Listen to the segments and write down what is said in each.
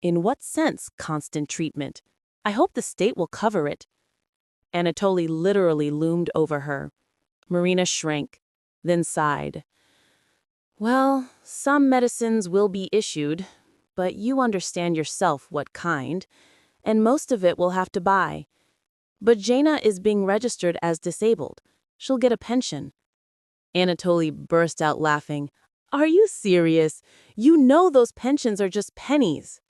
In what sense, constant treatment? I hope the state will cover it. Anatoly literally loomed over her. Marina shrank, then sighed. Well, some medicines will be issued, but you understand yourself what kind, and most of it we'll have to buy. But Jaina is being registered as disabled. She'll get a pension. Anatoly burst out laughing. Are you serious? You know those pensions are just pennies.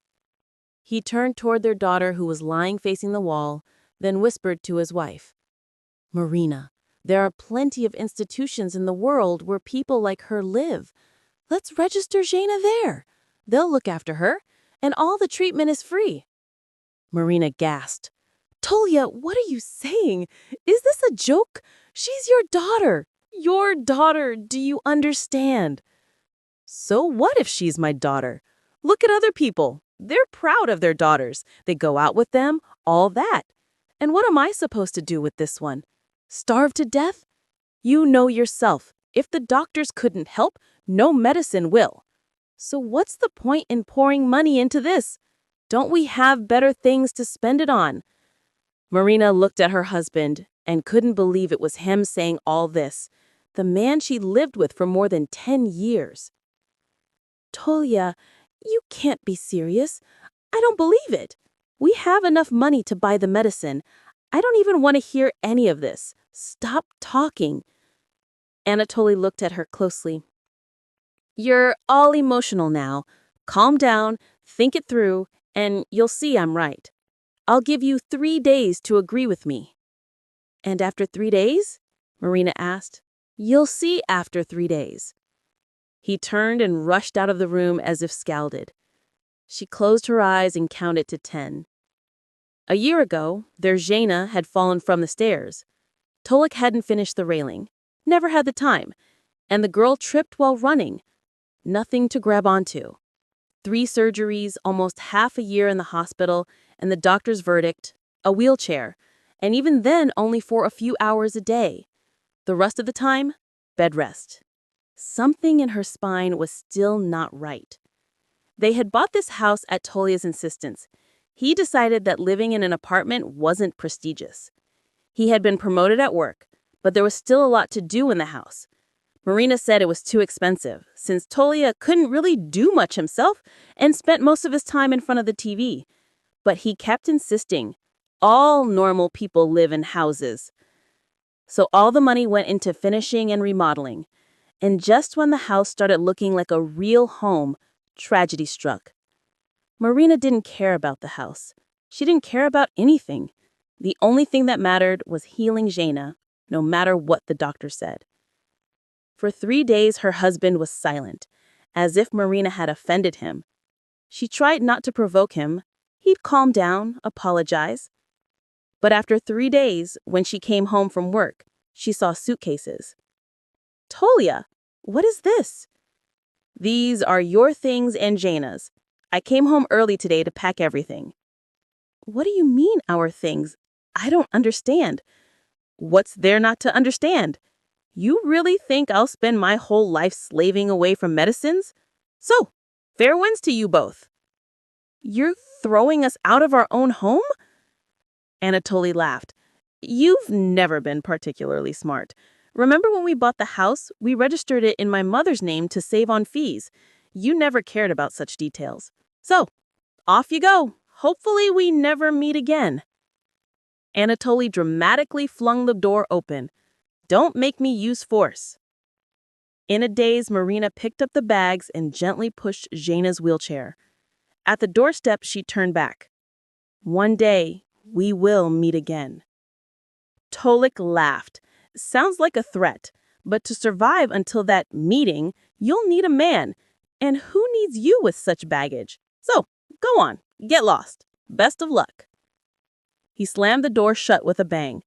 He turned toward their daughter who was lying facing the wall, then whispered to his wife. Marina, there are plenty of institutions in the world where people like her live. Let's register Jaina there. They'll look after her, and all the treatment is free. Marina gasped. Tolya, what are you saying? Is this a joke? She's your daughter. Your daughter, do you understand? So what if she's my daughter? Look at other people. They're proud of their daughters. They go out with them, all that. And what am I supposed to do with this one? Starve to death? You know yourself, if the doctors couldn't help, no medicine will. So what's the point in pouring money into this? Don't we have better things to spend it on? Marina looked at her husband and couldn't believe it was him saying all this, the man she lived with for more than 10 years. Tolya, you can't be serious. I don't believe it. We have enough money to buy the medicine. I don't even want to hear any of this. Stop talking. Anatoly looked at her closely. You're all emotional now. Calm down, think it through, and you'll see I'm right. I'll give you 3 days to agree with me. And after 3 days? Marina asked. You'll see after 3 days. He turned and rushed out of the room as if scalded. She closed her eyes and counted to 10. A year ago, their Jaina had fallen from the stairs. Tolik hadn't finished the railing, never had the time, and the girl tripped while running. Nothing to grab onto. 3 surgeries, almost half a year in the hospital, and the doctor's verdict, a wheelchair, and even then only for a few hours a day. The rest of the time, bed rest. Something in her spine was still not right. They had bought this house at Tolya's insistence. He decided that living in an apartment wasn't prestigious. He had been promoted at work, but there was still a lot to do in the house. Marina said it was too expensive, since Tolya couldn't really do much himself and spent most of his time in front of the TV. But he kept insisting, all normal people live in houses. So all the money went into finishing and remodeling. And just when the house started looking like a real home, tragedy struck. Marina didn't care about the house. She didn't care about anything. The only thing that mattered was healing Jaina, no matter what the doctor said. For 3 days, her husband was silent, as if Marina had offended him. She tried not to provoke him. He'd calm down, apologize. But after 3 days, when she came home from work, she saw suitcases. Tolya, what is this? These are your things and Jaina's. I came home early today to pack everything. What do you mean, our things? I don't understand. What's there not to understand? You really think I'll spend my whole life slaving away from medicines? So, fair winds to you both. You're throwing us out of our own home? Anatoly laughed. You've never been particularly smart. Remember when we bought the house, we registered it in my mother's name to save on fees. You never cared about such details. So, off you go. Hopefully we never meet again. Anatoly dramatically flung the door open. Don't make me use force. In a daze, Marina picked up the bags and gently pushed Jaina's wheelchair. At the doorstep, she turned back. One day, we will meet again. Tolik laughed. Sounds like a threat, but to survive until that meeting, you'll need a man. And who needs you with such baggage? So, go on, get lost. Best of luck. He slammed the door shut with a bang.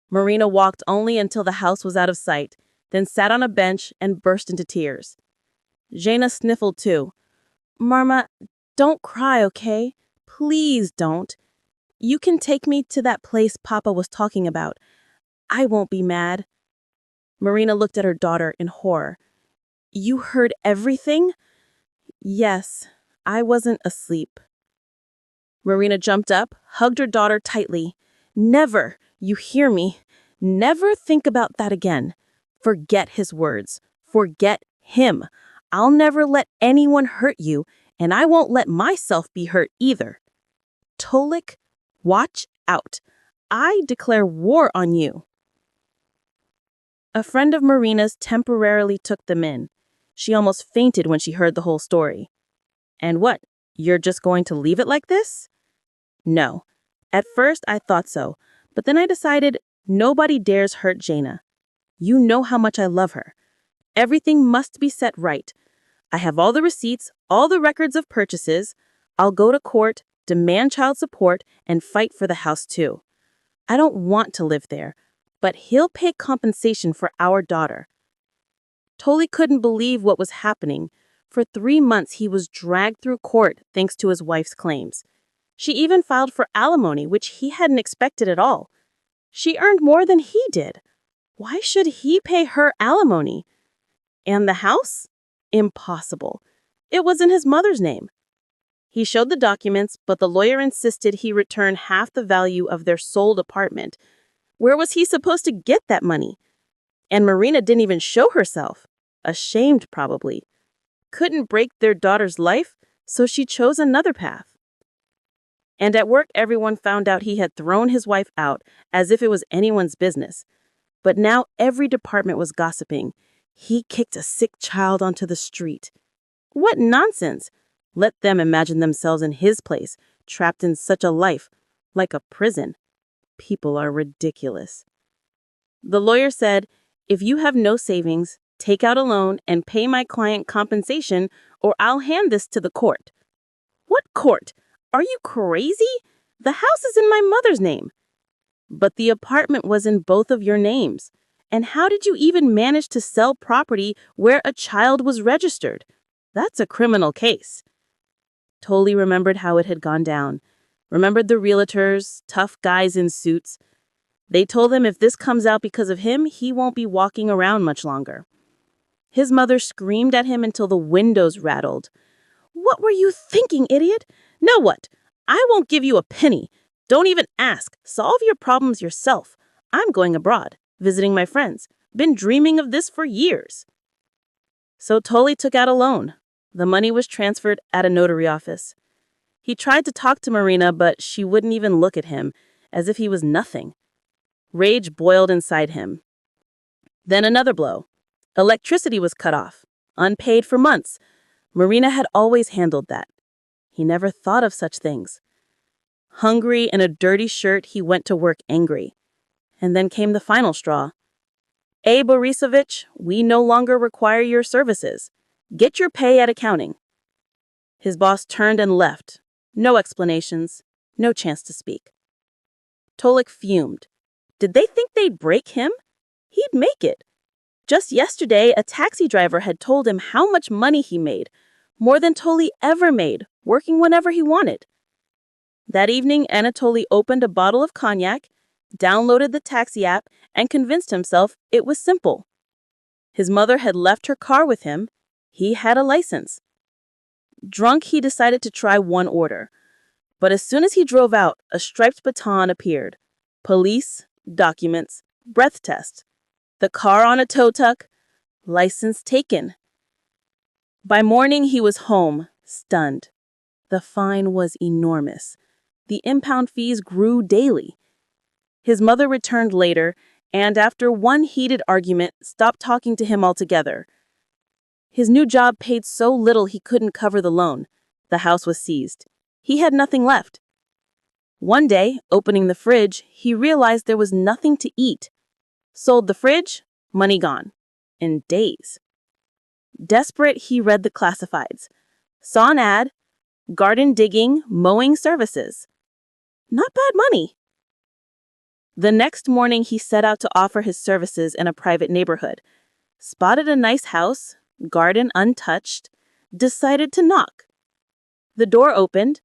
Marina walked only until the house was out of sight, then sat on a bench and burst into tears. Jaina sniffled too. Marma, don't cry, okay? Please don't. You can take me to that place Papa was talking about. I won't be mad. Marina looked at her daughter in horror. You heard everything? Yes, I wasn't asleep. Marina jumped up, hugged her daughter tightly. Never, you hear me, never think about that again. Forget his words. Forget him. I'll never let anyone hurt you, and I won't let myself be hurt either. Tolik, watch out. I declare war on you. A friend of Marina's temporarily took them in. She almost fainted when she heard the whole story. And what? You're just going to leave it like this? No. At first I thought so, but then I decided nobody dares hurt Jaina. You know how much I love her. Everything must be set right. I have all the receipts, all the records of purchases. I'll go to court, demand child support, and fight for the house too. I don't want to live there, but he'll pay compensation for our daughter. Toli couldn't believe what was happening. For 3 months he was dragged through court thanks to his wife's claims. She even filed for alimony, which he hadn't expected at all. She earned more than he did. Why should he pay her alimony? And the house? Impossible. It was in his mother's name. He showed the documents, but the lawyer insisted he return half the value of their sold apartment. Where was he supposed to get that money? And Marina didn't even show herself. Ashamed, probably. Couldn't break their daughter's life, so she chose another path. And at work, everyone found out he had thrown his wife out, as if it was anyone's business. But now every department was gossiping. He kicked a sick child onto the street. What nonsense! Let them imagine themselves in his place, trapped in such a life, like a prison. People are ridiculous. The lawyer said, if you have no savings, take out a loan and pay my client compensation, or I'll hand this to the court. What court? Are you crazy? The house is in my mother's name. But the apartment was in both of your names. And how did you even manage to sell property where a child was registered? That's a criminal case. Toli remembered how it had gone down. Remembered the realtors, tough guys in suits. They told him if this comes out because of him, he won't be walking around much longer. His mother screamed at him until the windows rattled. What were you thinking, idiot? Now what? I won't give you a penny. Don't even ask. Solve your problems yourself. I'm going abroad, visiting my friends. Been dreaming of this for years. So Toli took out a loan. The money was transferred at a notary office. He tried to talk to Marina, but she wouldn't even look at him, as if he was nothing. Rage boiled inside him. Then another blow. Electricity was cut off, unpaid for months. Marina had always handled that. He never thought of such things. Hungry in a dirty shirt, he went to work angry. And then came the final straw. A. Borisovich, we no longer require your services. Get your pay at accounting. His boss turned and left. No explanations, no chance to speak. Tolik fumed. Did they think they'd break him? He'd make it. Just yesterday, a taxi driver had told him how much money he made, more than Toli ever made, working whenever he wanted. That evening, Anatoly opened a bottle of cognac, downloaded the taxi app, and convinced himself it was simple. His mother had left her car with him. He had a license. Drunk, he decided to try one order. But as soon as he drove out, a striped baton appeared. Police, documents, breath test. The car on a tow truck, license taken. By morning, he was home, stunned. The fine was enormous. The impound fees grew daily. His mother returned later, and after one heated argument, stopped talking to him altogether. His new job paid so little he couldn't cover the loan. The house was seized. He had nothing left. One day, opening the fridge, he realized there was nothing to eat. Sold the fridge, money gone. In days. Desperate, he read the classifieds. Saw an ad, garden digging, mowing services. Not bad money. The next morning, he set out to offer his services in a private neighborhood. Spotted a nice house, garden untouched, decided to knock. The door opened.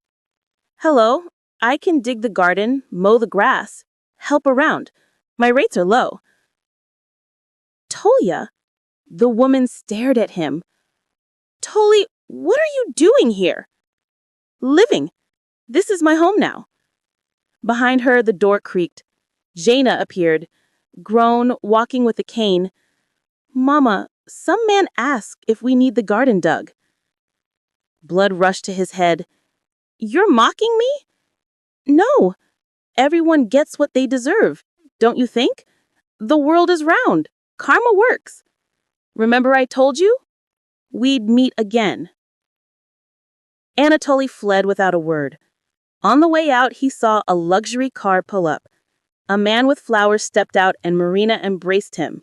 Hello, I can dig the garden, mow the grass, help around. My rates are low. Tolia? The woman stared at him. Toli, what are you doing here? Living. This is my home now. Behind her, the door creaked. Jaina appeared, grown, walking with a cane. Mama, some man asked if we need the garden dug. Blood rushed to his head. You're mocking me? No. Everyone gets what they deserve, don't you think? The world is round. Karma works. Remember I told you? We'd meet again. Anatoly fled without a word. On the way out, he saw a luxury car pull up. A man with flowers stepped out and Marina embraced him.